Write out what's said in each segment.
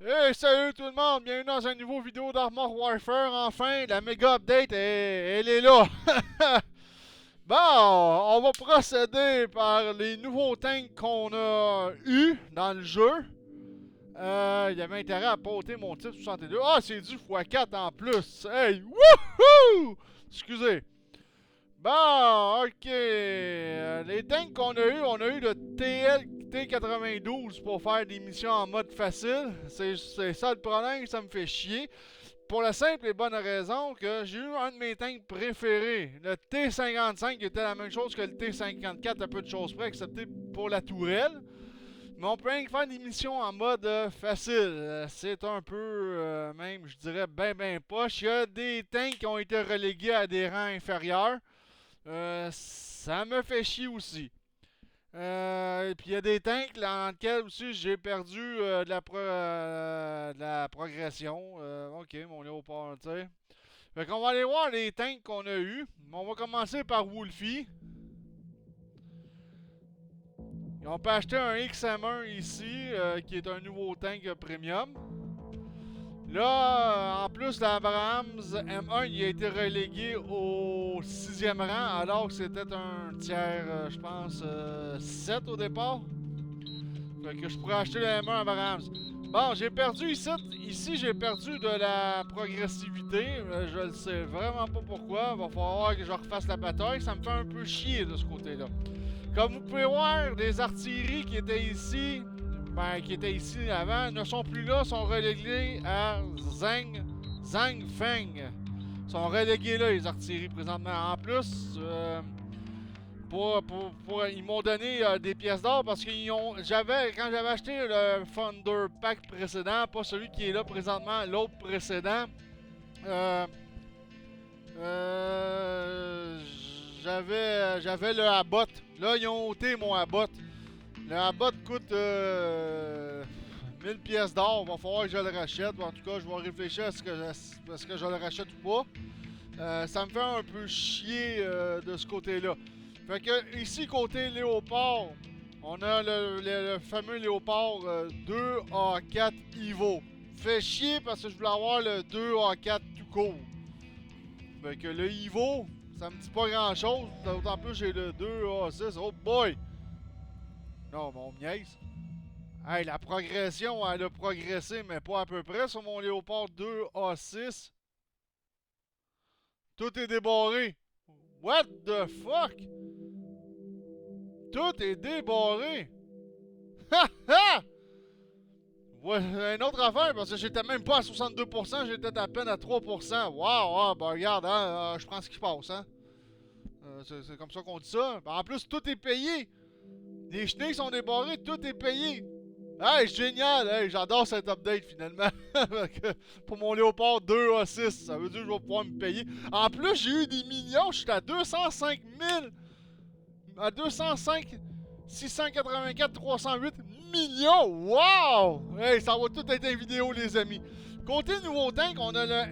Hey, salut tout le monde, bienvenue dans un nouveau vidéo d'Armor Warfare. Enfin, la méga update, elle est là. Bon, on va procéder par les nouveaux tanks qu'on a eu dans le jeu. Il y avait intérêt à porter mon type 62. Ah, c'est du x4 en plus. Hey, wouhou! Excusez. Bon, ok. Les tanks qu'on a eu, on a eu le T92 pour faire des missions en mode facile. C'est ça le problème, ça me fait chier. Pour la simple et bonne raison que j'ai eu un de mes tanks préférés, le T55, qui était la même chose que le T54 à peu de choses près, excepté pour la tourelle. Mais on peut rien que faire des missions en mode facile. C'est un peu, même, je dirais, ben poche. Il y a des tanks qui ont été relégués à des rangs inférieurs. Ça me fait chier aussi. Et puis il y a des tanks dans lesquels aussi j'ai perdu de la progression. Ok, mon léopard, tu sais. Fait qu'on va aller voir les tanks qu'on a eu. On va commencer par Wolfie. Et on peut acheter un XM1 ici, qui est un nouveau tank premium. Là, en plus, l'Abrams M1, il a été relégué au 6e rang, alors que c'était un tiers, je pense, 7 au départ. Fait que je pourrais acheter le M1 Abrams. Bon, j'ai perdu ici. Ici, j'ai perdu de la progressivité. Je ne sais vraiment pas pourquoi. Va falloir que je refasse la bataille. Ça me fait un peu chier de ce côté-là. Comme vous pouvez voir, les artilleries qui étaient ici, qui étaient ici avant, ne sont plus là, sont reléguées à Zhang Feng. Ils sont relégués là, les artilleries, présentement. En plus, ils m'ont donné des pièces d'or parce qu'ils ont. Quand j'avais acheté le Thunder Pack précédent, pas celui qui est là présentement, l'autre précédent, euh, euh, j'avais le Abbott. Là, ils ont ôté mon Abbott. Le Abbott coûte 1000 pièces d'or. Va falloir que je le rachète. En tout cas, je vais réfléchir à ce que je le rachète ou pas. Ça me fait un peu chier de ce côté-là. Fait que ici, côté Léopard, on a le fameux Léopard 2A4 Evo. Fait chier parce que je voulais avoir le 2A4 tout court. Fait que le Evo, ça me dit pas grand chose. D'autant plus j'ai le 2A6. Oh boy! Non, mon niaise. Hey, la progression, elle a progressé, mais pas à peu près sur mon Léopard 2A6. Tout est débarré. What the fuck? Tout est débarré. Ha ha! Ouais, une autre affaire, parce que j'étais même pas à 62%, j'étais à peine à 3%. Wow, ben regarde, hein, je prends ce qui passe, hein. C'est comme ça qu'on dit ça. Ben, en plus, tout est payé. Les chenilles sont débarrées, tout est payé. Hey, génial! Hey, j'adore cette update finalement. Pour mon Léopard 2A6, ça veut dire que je vais pouvoir me payer. En plus, j'ai eu des millions, je suis à 205 000. À 205 684 308 millions! Wow! Hey, ça va tout être une vidéo, les amis. Côté nouveau tank, on a le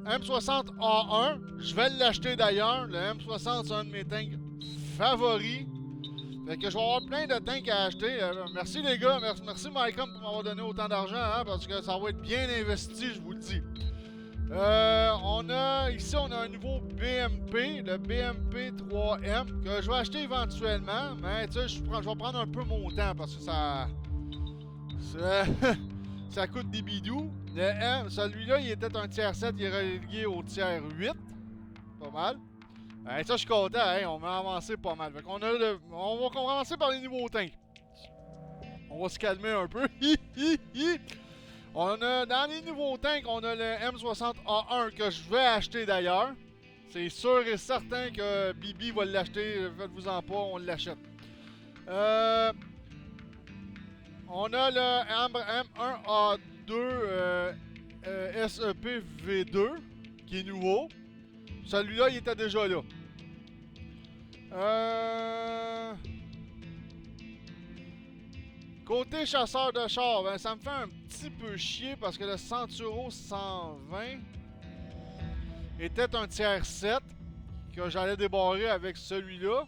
M60A1. Je vais l'acheter d'ailleurs. Le M60, c'est un de mes tanks favoris. Fait que je vais avoir plein de tanks à acheter. Merci les gars, merci Mycom pour m'avoir donné autant d'argent, hein, parce que ça va être bien investi, je vous le dis. Ici on a un nouveau BMP, le BMP 3M, que je vais acheter éventuellement, mais tu sais, je vais prendre un peu mon temps parce que ça coûte des bidous. Celui-là, il était un tiers 7, il est relégué au tiers 8. Pas mal. Ça, je suis content, hein, on va avancer pas mal. Fait qu'on on va commencer par les nouveaux tanks. On va se calmer un peu. Dans les nouveaux tanks, on a le M60A1 que je vais acheter d'ailleurs. C'est sûr et certain que Bibi va l'acheter. Faites-vous-en pas, on l'achète. On a le M1A2 SEP V2 qui est nouveau. Celui-là, il était déjà là. Côté chasseur de char, ben, ça me fait un petit peu chier parce que le Centuro 120 était un tiers 7 que j'allais débarrer avec celui-là.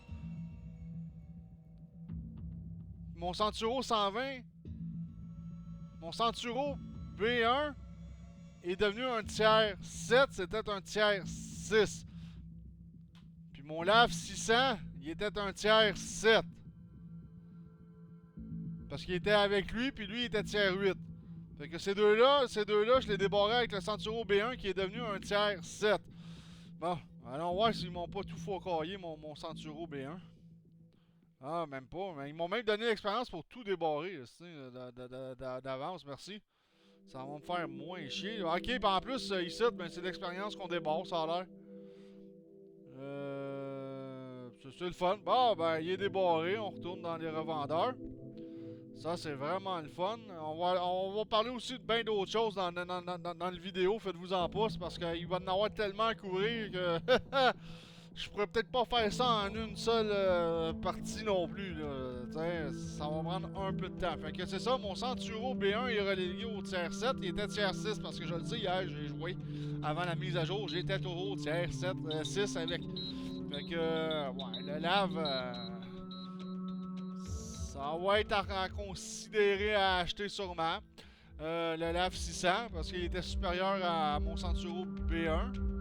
Mon Centuro 120 Mon Centuro B1 est devenu un tiers 7, c'était un tiers 6. Puis mon Lave 600, il était un tiers 7. Parce qu'il était avec lui, puis lui, il était tiers 8. Fait que ces deux-là, je les débarrais avec le Centuro B1 qui est devenu un tiers 7. Bon, allons voir s'ils m'ont pas tout focaillé mon Centuro B1. Ah, même pas. Mais ils m'ont même donné l'expérience pour tout débarrer d'avance, merci. Ça va me faire moins chier. Ok, puis en plus, ici, ben, c'est l'expérience qu'on débarre, ça a l'air. C'est le fun. Bon, ben, il est débarré. On retourne dans les revendeurs. Ça, c'est vraiment le fun. On va parler aussi de bien d'autres choses dans le vidéo. Faites-vous en pas, parce qu'il va en avoir tellement à couvrir que je pourrais peut-être pas faire ça en une seule partie non plus. Là. Ça va prendre un peu de temps. Fait que c'est ça, mon Centuro B1 est relégué au tiers 7. Il était tiers 6 parce que je le sais, hier, j'ai joué avant la mise à jour. J'étais toujours au tiers 7, 6 avec. Fait que, ouais, le Lave... ça va être à considérer à acheter sûrement. Le Lave 600 parce qu'il était supérieur à mon Centuro B1.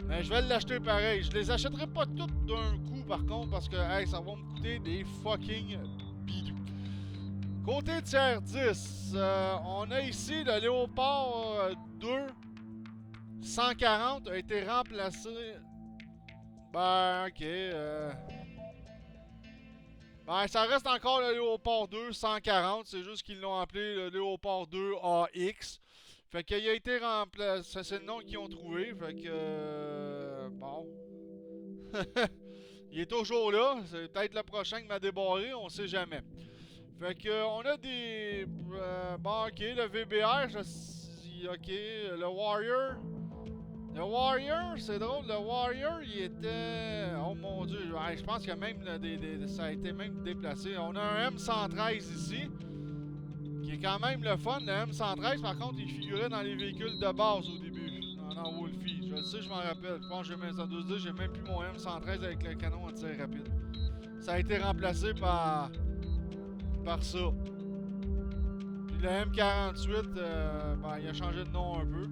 Mais je vais l'acheter pareil. Je les achèterai pas toutes d'un coup par contre parce que hey, ça va me coûter des fucking bidous. Côté tiers 10, on a ici le Léopard 2 140 a été remplacé. Ben ok. Ben, ça reste encore le Léopard 2 140, c'est juste qu'ils l'ont appelé le Léopard 2 AX. Fait qu'il a été remplacé, c'est le nom qu'ils ont trouvé, fait que... bon... il est toujours là, c'est peut-être le prochain qui m'a débarré, on sait jamais. Fait que, on a des... bon, ok, le VBR, ok, le Warrior... Le Warrior, c'est drôle, le Warrior, il était... oh mon dieu, je pense qu'il y a même ça a été même déplacé. On a un M113 ici, qui est quand même le fun. Le M113, par contre, il figurait dans les véhicules de base au début, dans Wolfie. Je le sais, je m'en rappelle. Je pense que j'ai même 112, j'ai même plus mon M113 avec le canon à tir rapide. Ça a été remplacé par ça. Puis le M48, ben, il a changé de nom un peu.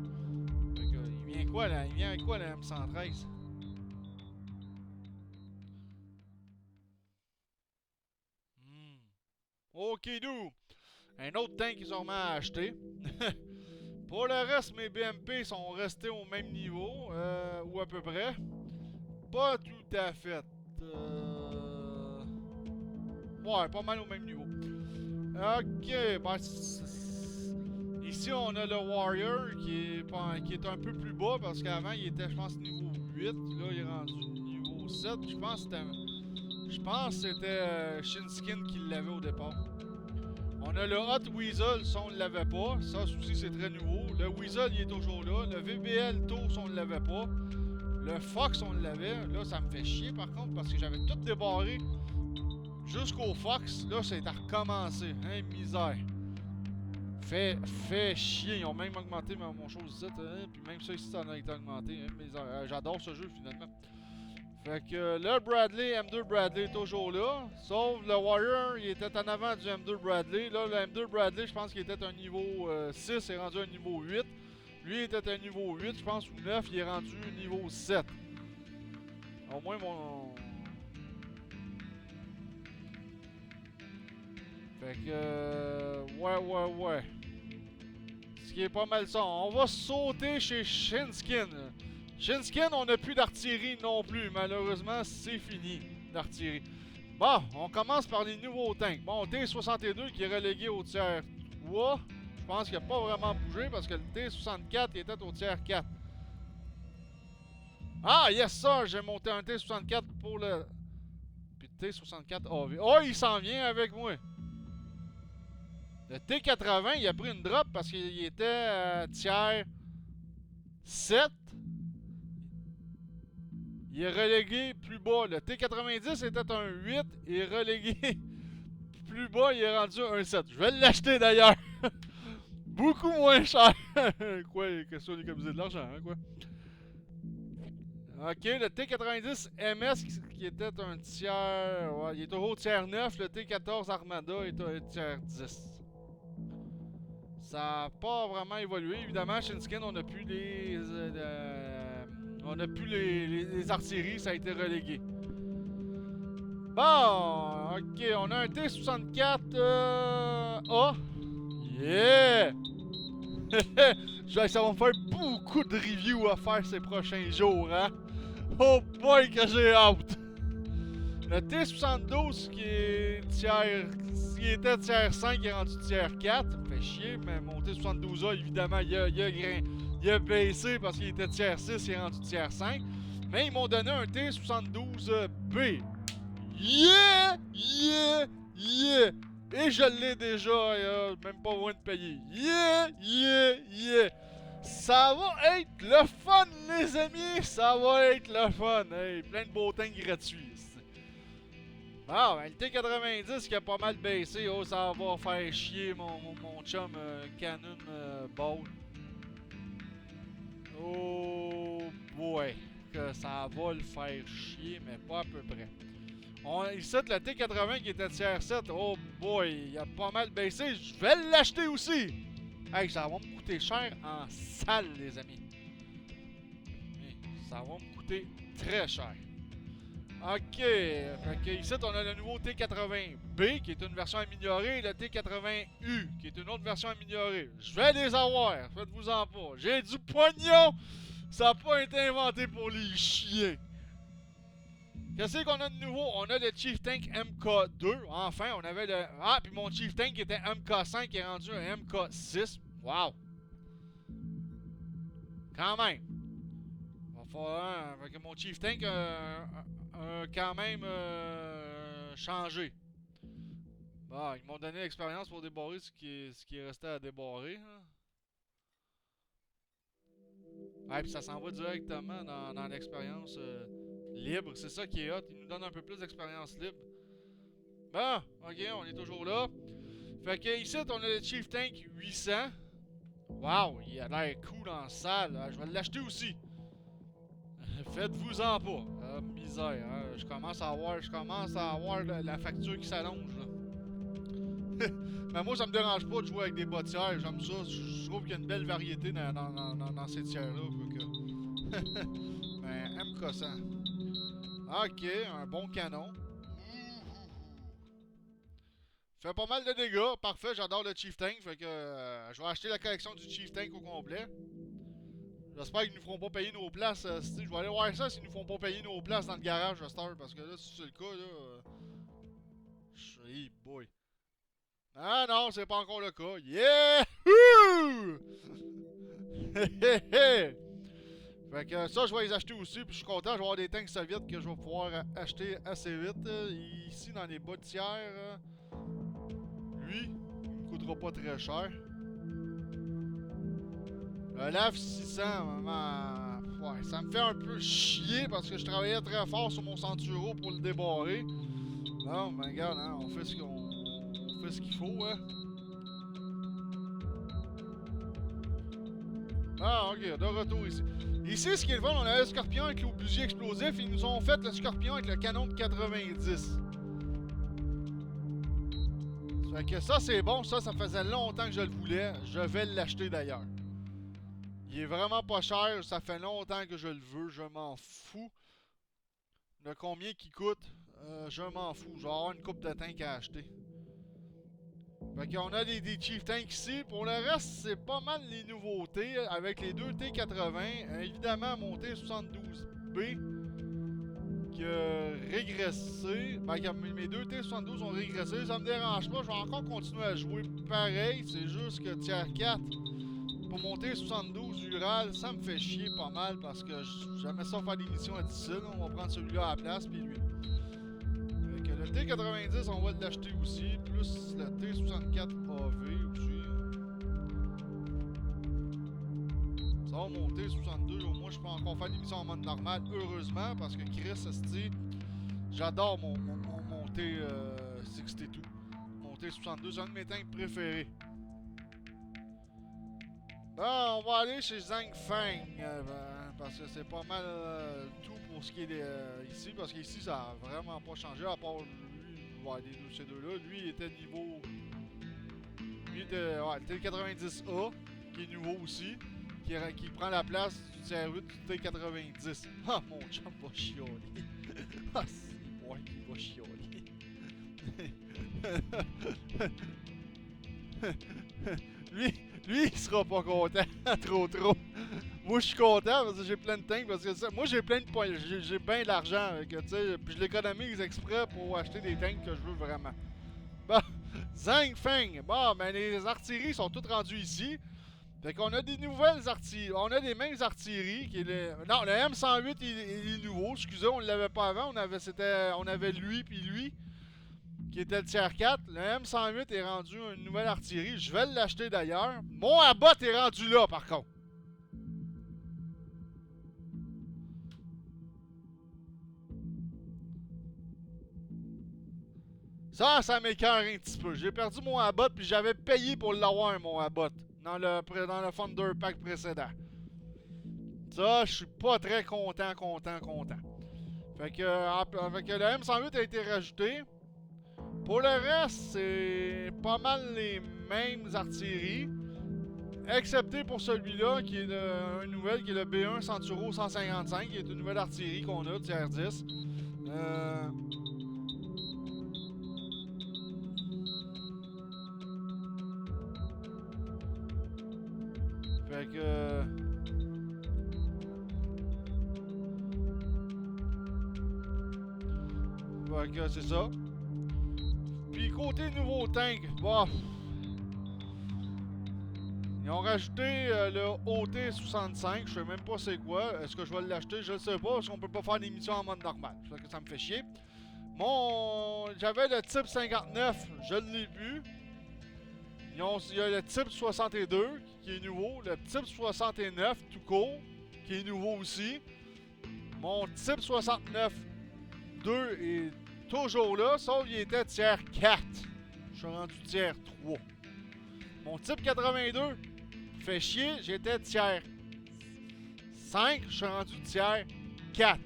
Il vient quoi là? Il vient avec quoi le M113? Ok, do! Un autre tank qu'ils ont mis à acheter. Pour le reste, mes BMP sont restés au même niveau, ou à peu près. Pas tout à fait. Ouais, pas mal au même niveau. Ok, ben, ici on a le Warrior qui est un peu plus bas parce qu'avant il était, je pense, niveau 8. Là, il est rendu niveau 7. Je pense que c'était Shinskin qui l'avait au départ. On a le Hot Weasel, ça on ne l'avait pas. Ça aussi c'est très nouveau. Le Weasel il est toujours là. Le VBL Toast on ne l'avait pas. Le Fox on l'avait. Là ça me fait chier par contre parce que j'avais tout débarré jusqu'au Fox. Là c'est à recommencer. Hein, misère. Fait chier. Ils ont même augmenté mon chose ici. Hein, puis même ça ici ça en a été augmenté. Hein, j'adore ce jeu finalement. Fait que le Bradley, M2 Bradley est toujours là. Sauf le Warrior, il était en avant du M2 Bradley. Là, le M2 Bradley, je pense qu'il était un niveau 6, il est rendu un niveau 8. Lui, il était un niveau 8, je pense, ou 9, il est rendu niveau 7. Au moins, mon... Fait que... ouais. Ce qui est pas mal ça. On va sauter chez Shinskin. Shinskin, on n'a plus d'artillerie non plus. Malheureusement, c'est fini, l'artillerie. Bon, on commence par les nouveaux tanks. Bon, T-62 qui est relégué au tiers 3. Je pense qu'il n'a pas vraiment bougé parce que le T-64 il était au tiers 4. Ah, yes, ça, j'ai monté un T-64 pour le... Puis le T-64 AV. Oh, il s'en vient avec moi. Le T-80, il a pris une drop parce qu'il était tiers 7. Il est relégué plus bas. Le T90 était un 8 et est relégué plus bas, il est rendu un 7. Je vais l'acheter d'ailleurs. Beaucoup moins cher. Quoi, question d'économiser de l'argent, hein, quoi. Ok, le T90 MS qui était un tiers... ouais, il est toujours tiers 9. Le T14 Armada est un tiers 10. Ça n'a pas vraiment évolué. Évidemment, Shinsekin, on n'a plus les... on n'a plus les artilleries, ça a été relégué. Bon, ok, on a un T-64A. Yeah! Ça va me faire beaucoup de reviews à faire ces prochains jours, hein? Oh boy, que j'ai hâte! Le T-72 qui était tiers 5 il est rendu tiers 4. Ça me fait chier, mais mon T-72A, évidemment, il a baissé parce qu'il était tiers 6, il est rendu tiers 5. Mais ils m'ont donné un T-72B. Yeah! Yeah! Yeah! Et je l'ai déjà, même pas besoin de payer. Yeah! Yeah! Yeah! Ça va être le fun, les amis! Ça va être le fun! Hey, plein de beaux things gratuits. Ah, ben le T-90 qui a pas mal baissé. Oh, ça va faire chier mon chum Canon Ball. Oh boy! Que ça va le faire chier, mais pas à peu près. Ici, le T80 qui était tiers 7, oh boy, il a pas mal baissé. Je vais l'acheter aussi! Hey, ça va me coûter cher en salle, les amis. Ça va me coûter très cher. Ok, ici on a le nouveau T80B qui est une version améliorée et le T80U qui est une autre version améliorée. Je vais les avoir, faites-vous-en pas. J'ai du pognon! Ça n'a pas été inventé pour les chiens. Qu'est-ce qu'on a de nouveau? On a le Chief Tank MK2. Enfin, on avait le... Ah, puis mon Chief Tank était MK5 qui est rendu un MK6. Wow! Quand même. Va falloir... Avec mon Chief Tank quand même changé. Bon, ils m'ont donné l'expérience pour débarrer ce qui est resté à débarrer. Hein. Ouais, puis ça s'en va directement dans l'expérience libre. C'est ça qui est hot. Ils nous donnent un peu plus d'expérience libre. Bon, ok, on est toujours là. Fait que ici, on a le Chief Tank 800. Wow, il a l'air cool en salle. Je vais l'acheter aussi. Faites-vous-en pas. Misère, hein? Je commence à avoir la facture qui s'allonge. Mais moi, ça me dérange pas de jouer avec des bas tiers. J'aime ça. Je trouve qu'il y a une belle variété dans ces tiers-là. Mais MK100. Ok, un bon canon. Fait pas mal de dégâts. Parfait, j'adore le Chief Tank. Fait que je vais acheter la collection du Chief Tank au complet. J'espère qu'ils nous feront pas payer nos places. Je vais aller voir ça s'ils nous font pas payer nos places dans le garage de Star. Parce que là, si c'est le cas, là. Hey boy. Ah non, c'est pas encore le cas. Yeah! Fait que ça, je vais les acheter aussi. Puis je suis content, je vais avoir des tanks soviétiques que je vais pouvoir acheter assez vite. Ici, dans les bas de tiers, lui, il me coûtera pas très cher. Le LAV 600, ouais, ça me fait un peu chier parce que je travaillais très fort sur mon Centuro pour le débarrer. Non, ben regarde, hein, on fait ce qu'il faut, hein. Ah, ok, de retour ici. Ici, ce qui est le fun, on a le Scorpion avec l'obusier explosif. Ils nous ont fait le Scorpion avec le canon de 90. Fait que ça, c'est bon. Ça faisait longtemps que je le voulais. Je vais l'acheter d'ailleurs. Il est vraiment pas cher. Ça fait longtemps que je le veux. Je m'en fous de combien qu'il coûte. Je m'en fous. Je vais avoir une coupe de tank à acheter. Fait qu'on a des Chief Tanks ici. Pour le reste, c'est pas mal les nouveautés. Avec les deux T80. Évidemment, mon T72B qui a régressé. Ben, mes deux T72 ont régressé. Ça me dérange pas. Je vais encore continuer à jouer pareil. C'est juste que tier 4 pour mon T72 Ural, ça me fait chier pas mal parce que j'aimais ça faire des missions à difficiles. On va prendre celui-là à la place, puis lui. Le T90, on va l'acheter aussi, plus le T64AV aussi. Ça va monter 62, au moins je peux encore faire l'émission en mode normal, heureusement, parce que Chris Esti, j'adore mon T62. Mon T62, c'est un de mes tanks préférés. Bon, on va aller chez Zhang Feng, parce que c'est pas mal tout pour ce qui est ici, parce qu'ici ça a vraiment pas changé, à part lui, ouais, ces deux-là. Lui, il était niveau ouais, le T90A, qui est nouveau aussi, qui prend la place du tiers 8 du T90. Ah, mon chum va chialer. Ah, c'est moi qui va chialer. lui, il sera pas content, trop. Moi, je suis content parce que j'ai plein de tanks. Parce que ça, moi, j'ai plein de points. J'ai bien d'argent. Puis je l'économise exprès pour acheter des tanks que je veux vraiment. Bon, Zhang Feng. Bon, ben, les artilleries sont toutes rendues ici. Fait qu'on a des nouvelles artilleries. On a des mêmes artilleries. Non, le M108 il est nouveau. Excusez, on ne l'avait pas avant. On avait lui puis lui, qui était le tiers 4. Le M108 est rendu une nouvelle artillerie. Je vais l'acheter d'ailleurs. Mon Abbott est rendu là, par contre. Ça m'écoeure un petit peu. J'ai perdu mon Abbott, puis j'avais payé pour l'avoir, mon Abbott, dans le Thunder Pack précédent. Ça, je suis pas très content. Fait que le M108 a été rajouté. Pour le reste, c'est pas mal les mêmes artilleries. Excepté pour celui-là, qui est une nouvelle, qui est le B1 Centuro 155, qui est une nouvelle artillerie qu'on a, tiers 10. Fait que... Fait que c'est ça. Puis côté nouveau tank, bah... Ils ont rajouté le OT65, je sais même pas c'est quoi. Est-ce que je vais l'acheter? Je ne sais pas, parce qu'on peut pas faire d'émission en mode normal. Ça me fait chier. J'avais le type 59, je l'ai vu. Il y a le type 62 qui est nouveau. Le type 69 tout court, qui est nouveau aussi. Mon type 69 2 est toujours là, sauf qu'il était tiers 4. Je suis rendu tiers 3. Mon type 82 fait chier, j'étais tiers 5, je suis rendu tiers 4.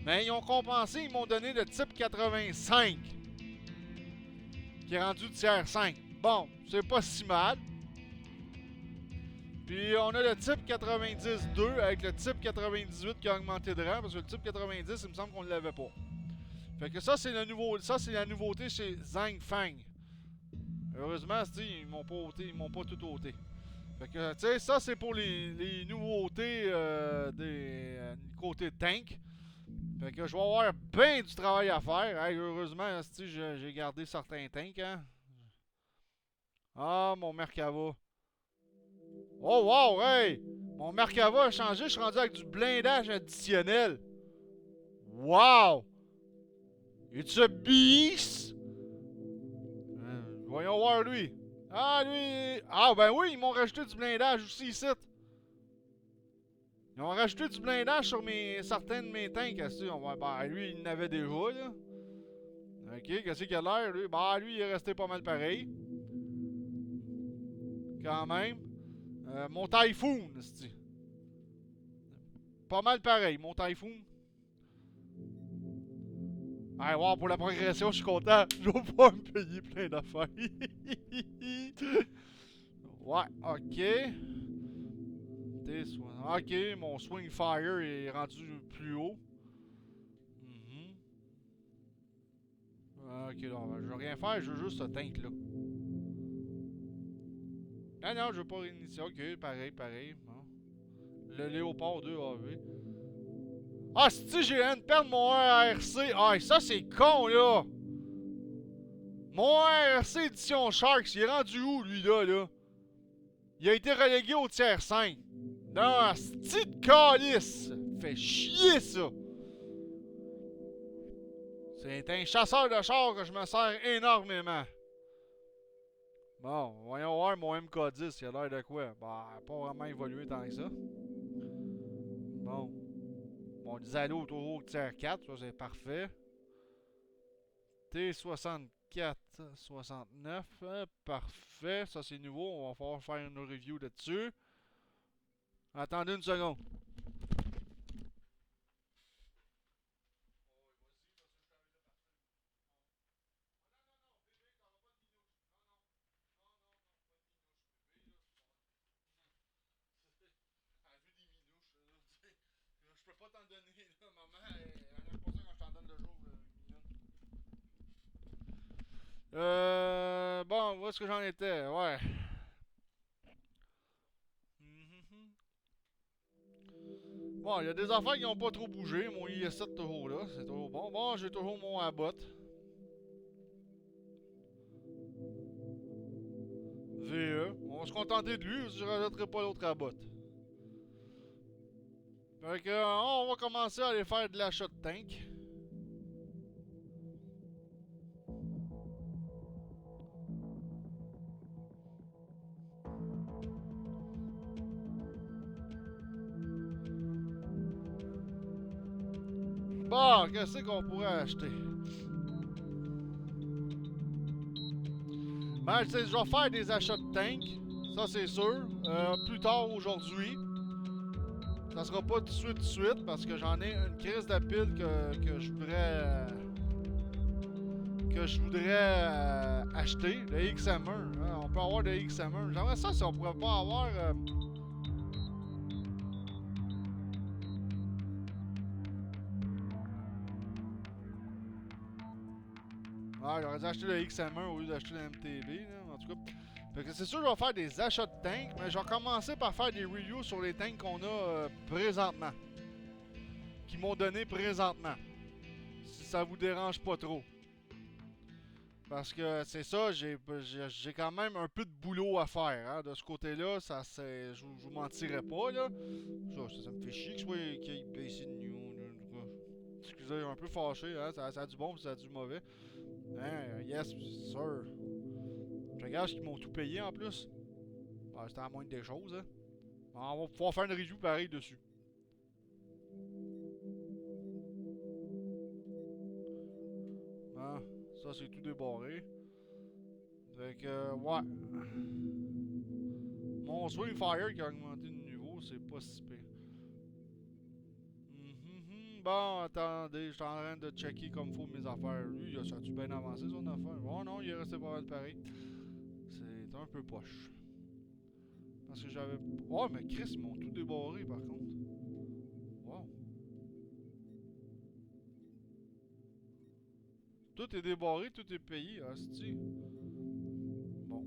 Mais ils ont compensé, ils m'ont donné le type 85, qui est rendu tiers 5. Bon, c'est pas si mal. Puis on a le type 90-2 avec le type 98 qui a augmenté de rang, parce que le type 90, il me semble qu'on ne l'avait pas. Fait que ça, c'est la nouveauté chez Zhang Feng. Heureusement, ils m'ont pas tout ôté. Fait que, tu sais, ça, c'est pour les nouveautés des côté tank. Fait que je vais avoir bien du travail à faire. Hey, heureusement, j'ai gardé certains tanks, hein. Ah, mon Merkava. Oh, wow, hey! Mon Merkava a changé, je suis rendu avec du blindage additionnel. Wow! It's a beast! Voyons voir lui. Ah, lui... Ah, ben oui, ils m'ont rajouté du blindage aussi ici. Ils ont rajouté du blindage sur certains de mes tanks. Ben, lui, il n'avait déjà, là. Ok, qu'est-ce qu'il a l'air, lui? Ben, lui, il est resté pas mal pareil. Quand même. Mon Typhoon, c'est pas mal pareil, mon Typhoon. Ah, wow, pour la progression, je suis content. Je vais pouvoir me payer plein d'affaires. Ouais, ok. Ok, mon Swing Fire est rendu plus haut. Ok, non, je veux rien faire, je veux juste ce tank là. Ah non, je veux pas réinitier. Ok, pareil. Bon. Le Léopard 2 AV. Ah, si j'ai viens de perdre mon ARC. Ah, ça c'est con là. Mon ARC édition Sharks, il est rendu où lui là? Il a été relégué au tiers 5. Non, c'est de calice. Fait chier ça. C'est un chasseur de chars que je me sers énormément. Bon, voyons voir mon MK10, il a l'air de quoi? Bah, pas vraiment évolué tant que ça. Bon. Mon Zalo toujours tiers 4, ça c'est parfait. T64, 69, parfait. Ça c'est nouveau, on va pouvoir faire une review là-dessus. Attendez une seconde. pas t'en donner, là, maman. Elle aime pas ça quand je t'en donne le jour, bon, où est-ce que j'en étais? Ouais. Bon, il y a des affaires qui n'ont pas trop bougé. Mon IS7 toujours là, c'est toujours bon. Bon, j'ai toujours mon Abbott. VE. On va se contenter de lui, je rajouterai pas l'autre Abbott. Fait que, on va commencer à aller faire de l'achat de tank. Bon, qu'est-ce qu'on pourrait acheter? Ben, je vais faire des achats de tank, ça c'est sûr. Plus tard aujourd'hui. Ça sera pas tout de suite, parce que j'en ai une crise de pile que je voudrais. Acheter. Le XM1. Hein, on peut avoir le XM1. J'aimerais ça si on pourrait pas avoir. Ah, j'aurais dû acheter le XM1 au lieu d'acheter le MTB, là, en tout cas. Fait que c'est sûr que je vais faire des achats de tanks, mais je vais commencer par faire des reviews sur les tanks qu'on a présentement. Qui m'ont donné présentement. Si ça vous dérange pas trop. Parce que c'est ça, j'ai quand même un peu de boulot à faire. Hein. De ce côté-là, je vous mentirais pas, là. Ça me fait chier que ce soit qu'il baisse New. Excusez, un peu fâché, hein. Ça a du bon, ça a du mauvais. Hein, yes, sir. Je regarde qu'ils m'ont tout payé en plus. Ben, c'était à moindre des choses, hein. On va pouvoir faire une review pareil dessus. Ah, ça c'est tout débarré. Fait que, ouais. Mon Swing Fire qui a augmenté de niveau, c'est pas si pire. Bon, attendez, je suis en train de checker comme faut mes affaires. Lui, ça a-tu bien avancé son affaire? Oh non, il est resté pas mal pareil. C'est un peu poche. Parce que j'avais. Oh, mais Chris, ils m'ont tout débarré par contre. Wow. Tout est débarré, tout est payé, hostie. Bon.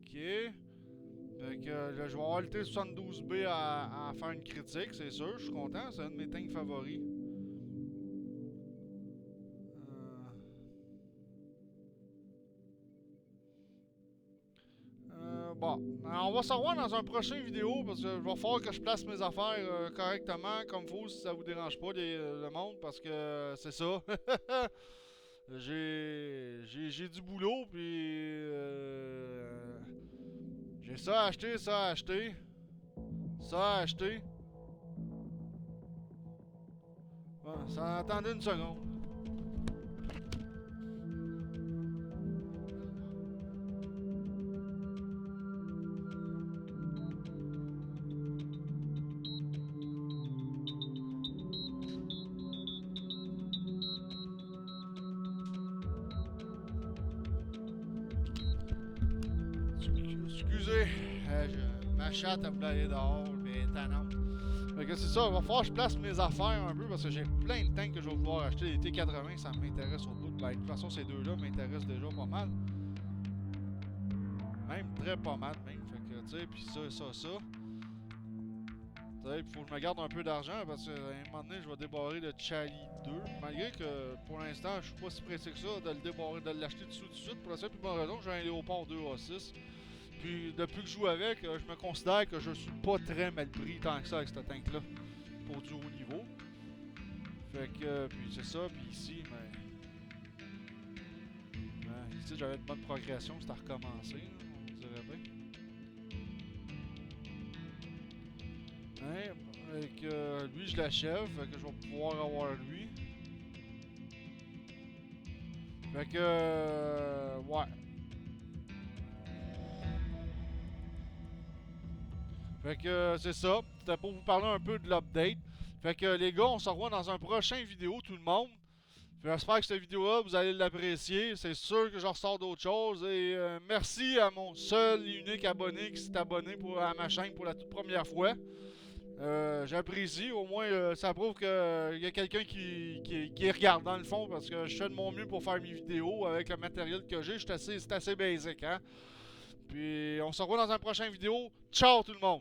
Ok. Fait que là, je vais avoir le T72B à faire une critique, c'est sûr, je suis content, c'est un de mes tanks favoris. Bon, on va se revoir dans un prochain vidéo parce que va falloir que je place mes affaires correctement, comme faut, si ça vous dérange pas le monde, parce que c'est ça. J'ai du boulot, puis j'ai ça à acheter, ça à acheter, ça à acheter. Bon, ça attendez une seconde. Excusez, ma chatte a voulu aller dehors, mais elle est tannante. Fait que c'est ça, il va falloir que je place mes affaires un peu parce que j'ai plein de tanks que je vais vouloir acheter. Les T80, ça m'intéresse au bout. Ben, de toute façon, ces deux-là m'intéressent déjà pas mal. Même très pas mal, même. Fait que, tu sais, pis ça. Tu sais, il faut que je me garde un peu d'argent parce qu'à un moment donné, je vais débarrer le Chali 2. Malgré que pour l'instant, je suis pas si pressé que ça de le débarrer, de l'acheter tout de suite. Pour la simple et bonne raison, j'ai un Léopard 2A6. Puis depuis que je joue avec, je me considère que je suis pas très mal pris tant que ça avec ce tank-là. Pour du haut niveau. Fait que, puis c'est ça, puis ici, mais. Ici, j'avais une bonne progression, c'était à recommencer, on dirait bien. Hein, fait que lui, je l'achève, fait que je vais pouvoir avoir lui. Fait que, ouais. Fait que c'est ça. C'était pour vous parler un peu de l'update. Fait que les gars, on se revoit dans un prochain vidéo, tout le monde. J'espère que cette vidéo-là, vous allez l'apprécier. C'est sûr que je ressors d'autres choses. Et merci à mon seul et unique abonné qui s'est abonné à ma chaîne pour la toute première fois. J'apprécie. Au moins, ça prouve qu'il y a quelqu'un qui regarde dans le fond parce que je fais de mon mieux pour faire mes vidéos avec le matériel que j'ai. C'est assez basique, hein? Puis on se revoit dans une prochaine vidéo. Ciao tout le monde!